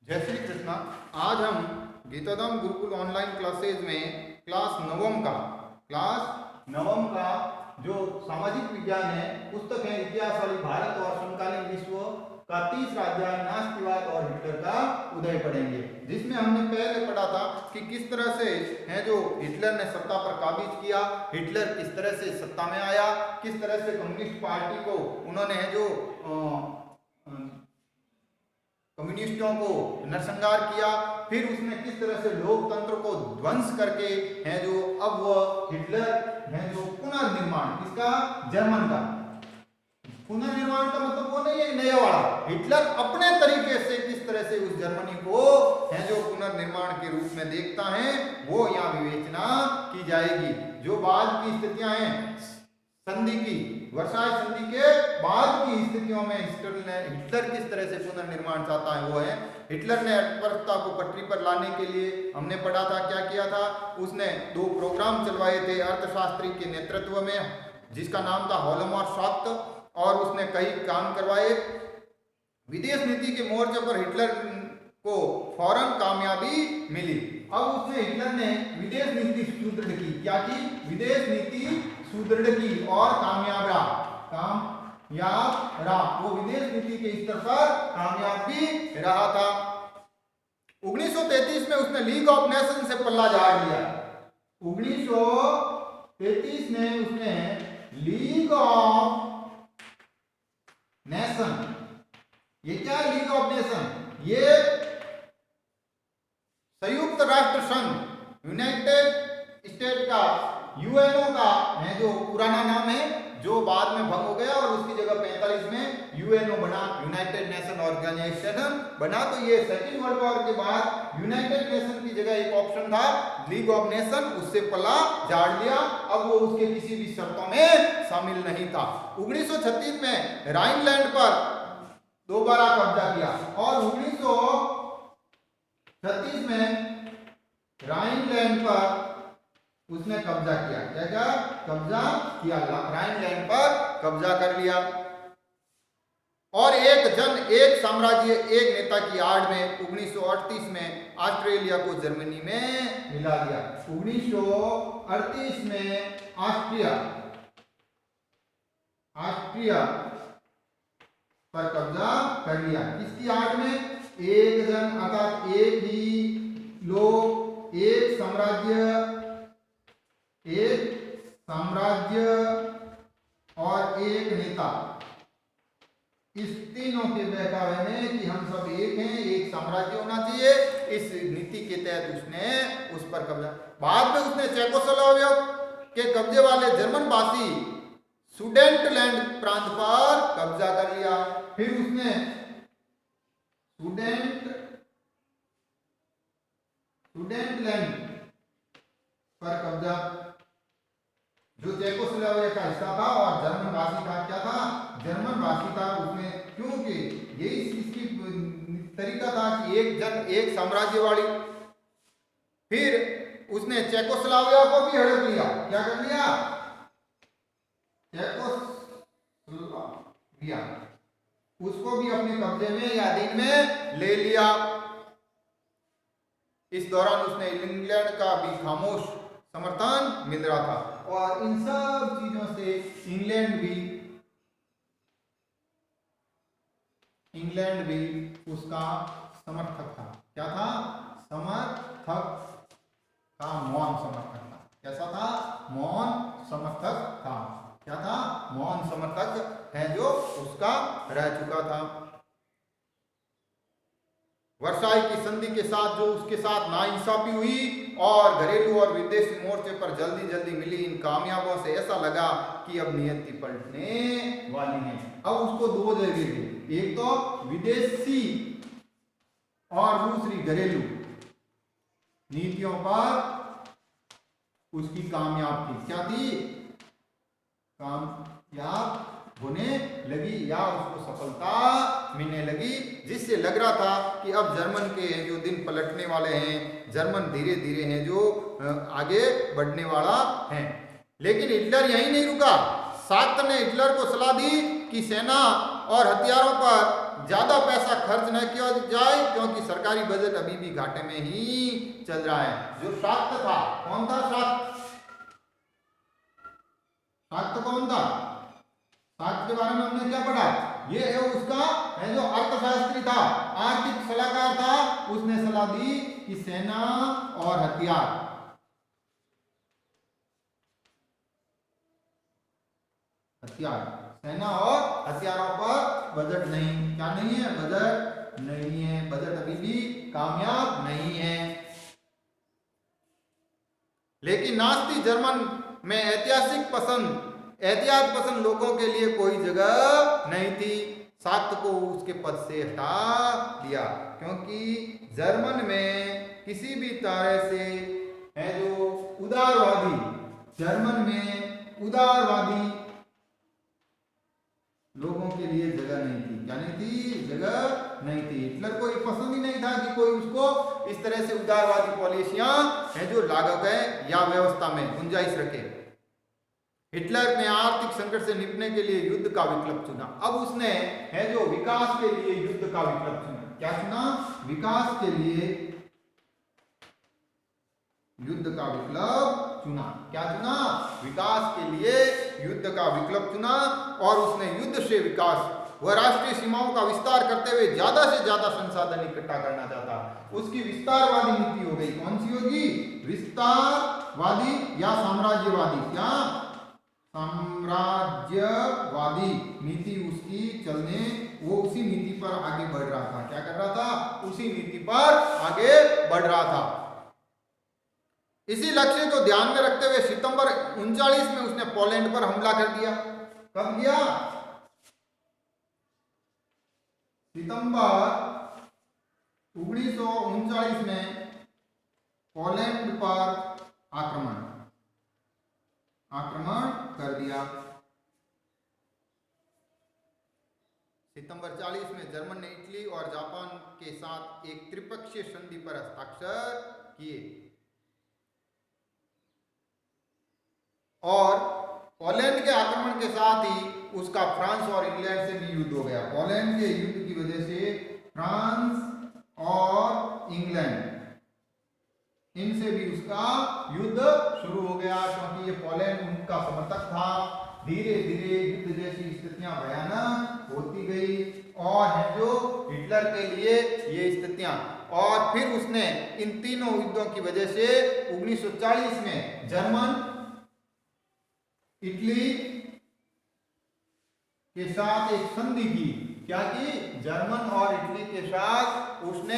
जय श्री कृष्णा। आज हम गीताधाम गुरुकुल ऑनलाइन क्लासेज में क्लास नवम का जो सामाजिक विज्ञान है पुस्तक है इतिहास वाली भारत और समकालीन विश्व का तीसरा अध्याय नास्तिकवाद और हिटलर का उदय पढ़ेंगे, जिसमें हमने पहले पढ़ा था कि किस तरह से है जो हिटलर ने सत्ता पर काबिज किया, हिटलर किस तरह से सत्ता में आया, किस तरह से कम्युनिस्ट पार्टी को उन्होंने है जो कम्युनिस्टों को नरसंहार किया, फिर उसने किस तरह से लोकतंत्र को ध्वंस करके है जो अब वह हिटलर है जो पुनर्निर्माण इसका जर्मन का पुनर्निर्माण का मतलब वो नहीं है नया वाला, हिटलर अपने तरीके से किस तरह से उस जर्मनी को है जो पुनर्निर्माण के रूप में देखता है वो यहाँ विवेचना की जाएगी। जो बाद की स्थितियां हैं संधि की वर्साई संधि के बाद की स्थितियों में हिटलर किस तरह से पुनर्निर्माण चाहता है वो है। हिटलर ने अर्थव्यवस्था को पटरी पर लाने के लिए हमने पढ़ा था क्या किया था, उसने 2 प्रोग्राम चलवाए थे अर्थशास्त्री के नेतृत्व में जिसका नाम था हॉलमार शॉक, और उसने कई काम करवाए। विदेश नीति के मोर्चे पर हिटलर को फौरन कामयाबी मिली। अब उसने हिटलर ने विदेश नीति सुदृढ़ की, क्या की, विदेश नीति सुदृढ़ की और कामयाब रहा। वो विदेश नीति के स्तर पर कामयाब भी रहा था। 1933 में उसने लीग ऑफ नेशन से पल्ला झाड़ लिया। 1933 में उसने लीग ऑफ नेशन, ये क्या है लीग ऑफ नेशन, ये संयुक्त राष्ट्र संघ यूनाइटेड स्टेट का यूएनओ का है जो पुराना नाम है जो बाद में भंग हो गया और उसकी जगह 45 में यूएनओ बना, यूनाइटेड नेशन ऑर्गेनाइजेशन बना। तो ये सेकेंड वर्ल्ड वॉर के बाद यूनाइटेड नेशन की जगह एक ऑप्शन था लीग ऑफ नेशन, उससे पल्ला झाड़ लिया। अब वो उसके किसी भी शर्तों में शामिल नहीं था। 1936 में राइनलैंड पर दोबारा कब्जा किया और 1936 में राइनलैंड पर उसने कब्जा किया। क्या कब्जा किया, राइनलैंड पर कब्जा कर लिया और एक साम्राज्य एक नेता की आड़ में 1938 में ऑस्ट्रेलिया को जर्मनी में मिला दिया। 1938 में ऑस्ट्रिया पर कब्जा कर लिया। किसकी आड़ में, एक जन अर्थात एक ही लोग, एक साम्राज्य और एक नेता, इस तीनों के बहकावे में कि हम सब एक हैं, एक साम्राज्य होना चाहिए, इस नीति के तहत उसने उस पर कब्जा। बाद में उसने चेकोस्लोवाकिया के कब्जे वाले जर्मन भाषी सुडेटलैंड प्रांत पर कब्जा कर लिया। फिर उसने सुडेटलैंड पर कब्जा, जो चेकोस्लोवाकिया का हिस्सा था और जर्मन भाषी था, क्या था, जर्मन भाषी था उसमें, क्योंकि ये इसकी तरीका था कि एक जन एक साम्राज्य वाली। फिर उसने चेकोस्लोवाकिया को भी हड़प लिया। क्या कर लिया, चेकोस्लोवाकिया उसको भी अपने कब्जे में या अधीन में ले लिया। इस दौरान उसने इंग्लैंड का भी खामोश समर्थन मिल रहा था और इन सब चीजों से इंग्लैंड भी उसका समर्थक था। क्या था, समर्थक था, मौन समर्थक था। कैसा था, मौन समर्थक था। क्या था, मौन समर्थक है जो उसका रह चुका था। वर्साई की संधि के साथ जो उसके साथ नाइंसाफी हुई और घरेलू और विदेशी मोर्चे पर जल्दी जल्दी मिली इन कामयाबों से ऐसा लगा कि अब नियति पलटने वाली है। अब उसको 2 जगह थी, एक तो विदेशी और दूसरी घरेलू नीतियों पर उसकी कामयाब थी। क्या थी, कामयाब होने लगी या उसको सफलता मिलने लगी, जिससे लग रहा था कि अब जर्मन के जो दिन पलटने वाले हैं, जर्मन धीरे धीरे हैं जो आगे बढ़ने वाला है। लेकिन हिटलर यहीं नहीं रुका। साक्ट ने हिटलर को सलाह दी कि सेना और हथियारों पर ज्यादा पैसा खर्च न किया जाए, क्योंकि सरकारी बजट अभी भी घाटे में ही चल रहा है। जो शाक्त था, कौन था शाक्त? शाक्त कौन था? शाक्त के बारे में हमने क्या पढ़ा? ये है उसका है जो अर्थशास्त्री था, आर्थिक सलाहकार था। उसने सलाह दी कि सेना और हथियार, सेना और हथियारों पर बजट नहीं, क्या नहीं है? बजट नहीं है। बजट अभी भी कामयाब नहीं है। लेकिन नास्ती जर्मन में एहतियात पसंद लोगों के लिए कोई जगह नहीं थी। शाक्त को उसके पद से हटा दिया, क्योंकि जर्मन में किसी भी तरह से है जो उदारवादी, जर्मन में उदारवादी लोगों के लिए जगह नहीं थी। क्या नहीं थी? जगह नहीं थी। हिटलर को ये पसंद ही नहीं था कि कोई उसको इस तरह से उदारवादी पॉलिसियां है जो लागू है या व्यवस्था में गुंजाइश रखे। हिटलर ने आर्थिक संकट से निपटने के लिए युद्ध का विकल्प चुना। अब उसने है जो विकास के लिए युद्ध का विकल्प चुना। क्या चुना? विकास के लिए युद्ध का विकल्प चुना। क्या चुना? विकास के लिए युद्ध का विकल्प चुना। और उसने युद्ध से विकास व राष्ट्रीय सीमाओं का विस्तार करते हुए ज्यादा से ज्यादा संसाधन इकट्ठा करना चाहता। उसकी विस्तारवादी नीति हो गई। कौन सी होगी? विस्तारवादी या साम्राज्यवादी? क्या? साम्राज्यवादी नीति उसकी चलने, वो उसी नीति पर आगे बढ़ रहा था। क्या कर रहा था? उसी नीति पर आगे बढ़ रहा था। इसी लक्ष्य को ध्यान में रखते हुए सितंबर 39 में उसने पोलैंड पर हमला कर दिया। कब किया? सितंबर 1939 में पोलैंड पर आक्रमण कर दिया। सितंबर 40 में जर्मन ने इटली और जापान के साथ एक त्रिपक्षीय संधि पर हस्ताक्षर किए और पोलैंड के आक्रमण के साथ ही उसका फ्रांस और इंग्लैंड से भी युद्ध हो गया। पोलैंड के युद्ध की वजह से फ्रांस और इंग्लैंड, इनसे भी उसका युद्ध शुरू हो गया, क्योंकि ये पोलैंड उनका समर्थक था। धीरे धीरे युद्ध जैसी स्थितियां भयानक होती गई और है जो हिटलर के लिए ये स्थितियां, और फिर उसने इन तीनों युद्धों की वजह से 1940 में जर्मन इटली के साथ एक संधि की। क्या की? जर्मन और इटली के साथ उसने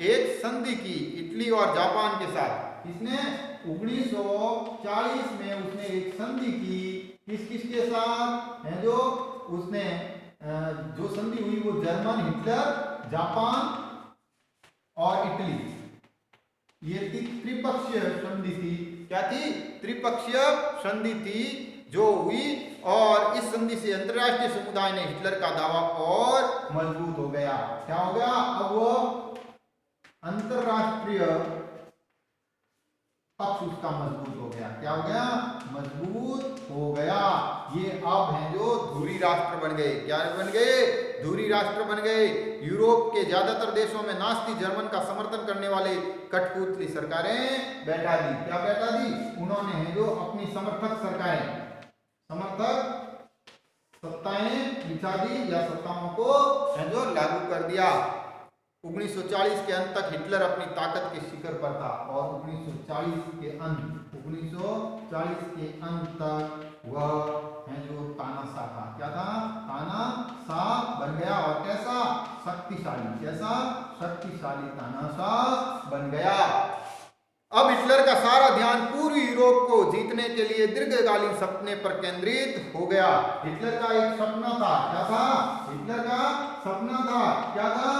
एक संधि की, इटली और जापान के साथ। इसने 1940 में उसने एक संधि की। किस किस के साथ है जो उसने जो संधि हुई वो जर्मन, हिटलर, जापान और इटली, ये त्रिपक्षीय संधि थी। क्या थी? त्रिपक्षीय संधि थी जो हुई, और इस संधि से अंतरराष्ट्रीय समुदाय ने हिटलर का दावा और मजबूत हो गया। क्या हो गया? अब वो अंतरराष्ट्रीय पक्ष उसका मजबूत हो गया। क्या हो गया? मजबूत हो गया। ये अब हैं जो धुरी राष्ट्र बन गए। क्या बन गए? धुरी राष्ट्र बन गए। यूरोप के ज्यादातर देशों में नास्ती जर्मन का समर्थन करने वाले कठपुतली सरकारें बैठा दी। क्या बैठा दी? उन्होंने है जो अपनी समर्थक सरकारें, समर्थक सत्ताएं बिछा दी या सत्ताओं को है जो लागू कर दिया। 1940 के अंत तक हिटलर अपनी ताकत के शिखर पर था और 1940 के अंत तक वह है जो तानाशाह था। क्या था? तानाशाह बन गया। और कैसा? शक्तिशाली। कैसा? शक्तिशाली तानाशाह बन गया। अब हिटलर का सारा ध्यान पूर्वी यूरोप को जीतने के लिए दीर्घकालीन सपने पर केंद्रित हो गया। हिटलर का एक सपना था। क्या था? हिटलर का सपना था। क्या था?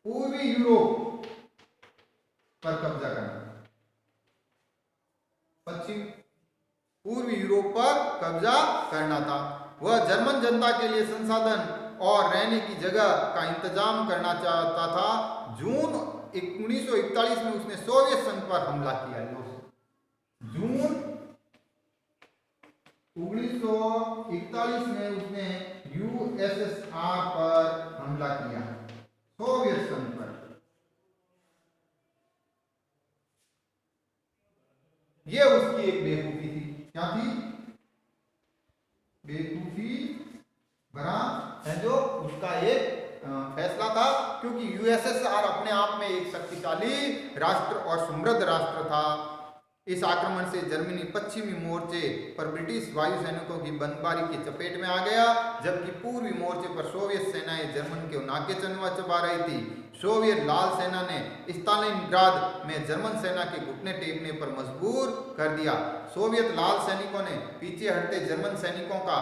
पूर्वी यूरोप पर कब्जा करना, पूर्वी यूरोप पर कब्जा करना था। वह जर्मन जनता के लिए संसाधन और रहने की जगह का इंतजाम करना चाहता था। जून 1941 में उसने सोवियत संघ पर हमला किया। जून 1941 में उसने यूएसएसआर पर हमला किया, सोवियत संघ पर। ये उसकी एक बेवकूफी थी। क्या थी? बेवकूफी भरा है जो उसका एक फैसला था, क्योंकि यूएसएसआर अपने आप में एक शक्तिशाली राष्ट्र और समृद्ध राष्ट्र था। इस आक्रमण से जर्मनी पश्चिमी मोर्चे पर ब्रिटिश वायु सैनिकों की बमबारी की चपेट में आ गया, जबकि पूर्वी मोर्चे पर सोवियत सेनाएं जर्मन के नाके चबा रही थी। सोवियत लाल सेना ने स्टालिनग्राद में जर्मन सेना के घुटने टेकने पर मजबूर कर दिया। सोवियत लाल सैनिकों ने पीछे हटते जर्मन सैनिकों का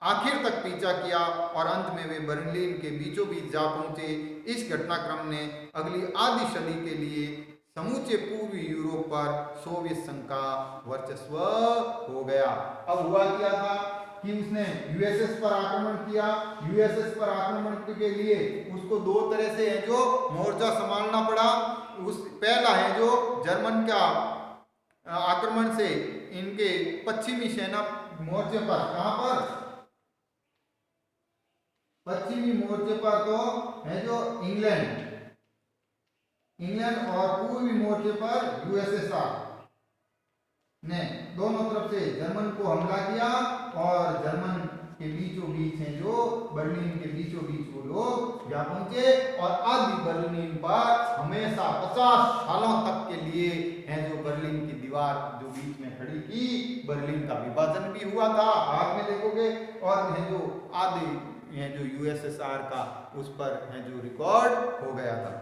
आखिर तक पीछा किया और अंत में वे बर्लिन के बीचों बीच जा पहुंचे। इस घटनाक्रम ने अगली आधी सदी के लिए समूचे पूर्वी यूरोप पर सोवियत संघ का वर्चस्व हो गया। अब हुआ क्या था कि उसने यूएसएस पर आक्रमण किया। यूएसएस पर आक्रमण के लिए उसको दो तरह से है जो मोर्चा संभालना पड़ा। उस पहला है जो जर्मन का आक्रमण से इनके पश्चिमी सेना मोर्चे पर, कहां पर? पश्चिमी मोर्चे पर तो है जो इंग्लैंड और पूर्वी मोर्चे पर यूएसएसआर ने दोनों तरफ से जर्मन को हमला किया और जर्मन के बीचों बीच है जो बर्लिन के बीचों बीच वो लोग जा पहुंचे और आधी बर्लिन पर हमेशा 50 सालों तक के लिए है जो बर्लिन की दीवार जो बीच में खड़ी की, बर्लिन का विभाजन भी हुआ था, बाद में देखोगे। और है जो आधे है जो यूएसएसआर का उस पर है जो रिकॉर्ड हो गया था।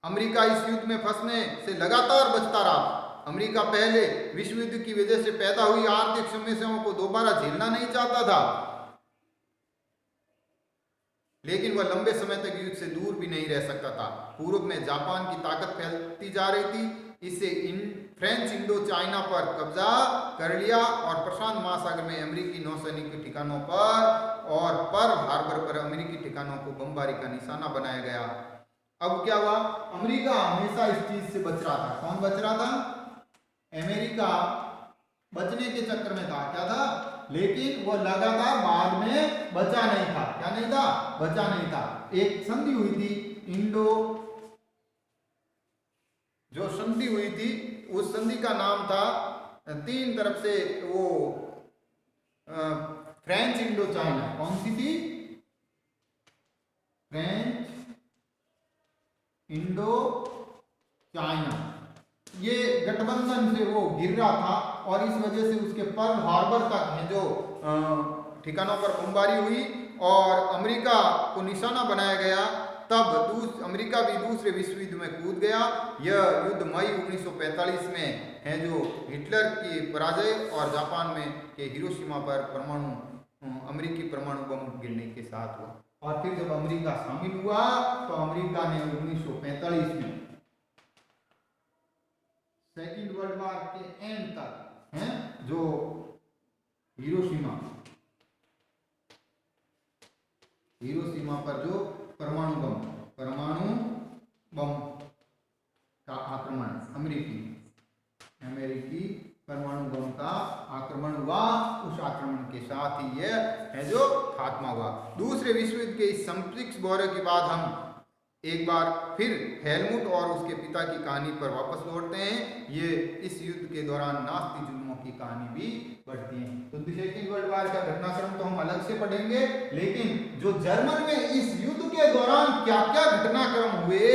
अमेरिका इस युद्ध में फंसने से लगातार बचता रहा। अमेरिका पहले विश्व युद्ध की वजह से पैदा हुई आर्थिक समस्याओं को दोबारा झेलना नहीं चाहता था, लेकिन वह लंबे समय तक युद्ध से दूर भी नहीं रह सकता था। पूर्व में जापान की ताकत फैलती जा रही थी, इससे फ्रेंच इंडो चाइना पर कब्जा कर लिया और प्रशांत महासागर में अमेरिकी नौसैनिक ठिकानों पर और पर्ल हार्बर पर अमेरिकी ठिकानों को बमबारी का निशाना बनाया गया। अब क्या हुआ? अमेरिका हमेशा इस चीज से बच रहा था। कौन बच रहा था? अमेरिका बचने के चक्कर में था। क्या था? लेकिन वो लगातार बाद में बचा नहीं था। क्या नहीं था? बचा नहीं था। एक संधि हुई थी, इंडो जो संधि हुई थी, उस संधि का नाम था, तीन तरफ से वो फ्रेंच इंडो चाइना। कौन सी थी? French Indo China. ये गठबंधन से वो गिर रहा था और इस वजह से उसके पर्ल हार्बर तक है जो ठिकानों पर बमबारी हुई और अमेरिका को निशाना बनाया गया। तब अमेरिका भी दूसरे विश्व युद्ध में कूद गया। यह युद्ध मई 1945 में है जो हिटलर की पराजय और जापान में के हिरोशिमा पर अमेरिकी परमाणु बम गिरने के साथ हुआ। और फिर जब अमेरिका शामिल हुआ तो अमेरिका ने 1945 में सेकेंड वर्ल्ड वॉर के एंड तक है जो हिरोशिमा पर जो परमाणु बम का आक्रमण, अमेरिकी परमाणु बम का आक्रमण हुआ। उस आक्रमण के साथ ही यह है जो खात्मा हुआ। दूसरे विश्व युद्ध के इस संक्षिप्त ब्यौरे के बाद हम एक बार फिर हेलमुट और उसके पिता की कहानी पर वापस लौटते हैं। ये इस युद्ध के दौरान नास्ती जुल्मों की कहानी भी बढ़ती है। तो सेकेंड वर्ल्ड वॉर का घटनाक्रम तो हम अलग से पढ़ेंगे, लेकिन जो जर्मन में इस युद्ध के दौरान क्या क्या घटनाक्रम हुए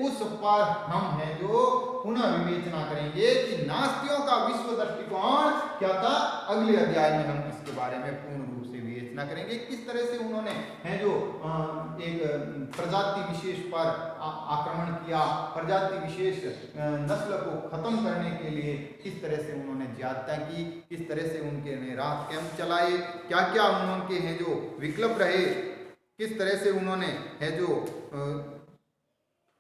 उस पर हम है जो पुनः विवेचना करेंगे कि नास्तियों का विश्व दृष्टिकोण क्या था। अगले अध्याय में हम इसके बारे में पूर्ण रूप से विवेचना करेंगे, किस तरह से उन्होंने है जो एक प्रजाति विशेष पर आक्रमण किया, प्रजाति विशेष नस्ल को खत्म करने के लिए किस तरह से उन्होंने ज्यादता की, किस तरह से उनके राहत कैंप चलाए, क्या क्या उनके हैं जो विकल्प रहे, किस तरह से उन्होंने है जो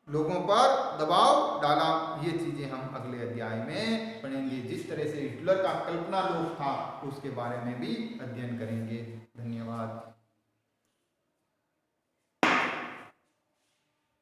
लोगों पर दबाव डाला। ये चीजें हम अगले अध्याय में पढ़ेंगे। जिस तरह से हिटलर का कल्पना लोक था उसके बारे में भी अध्ययन करेंगे। धन्यवाद।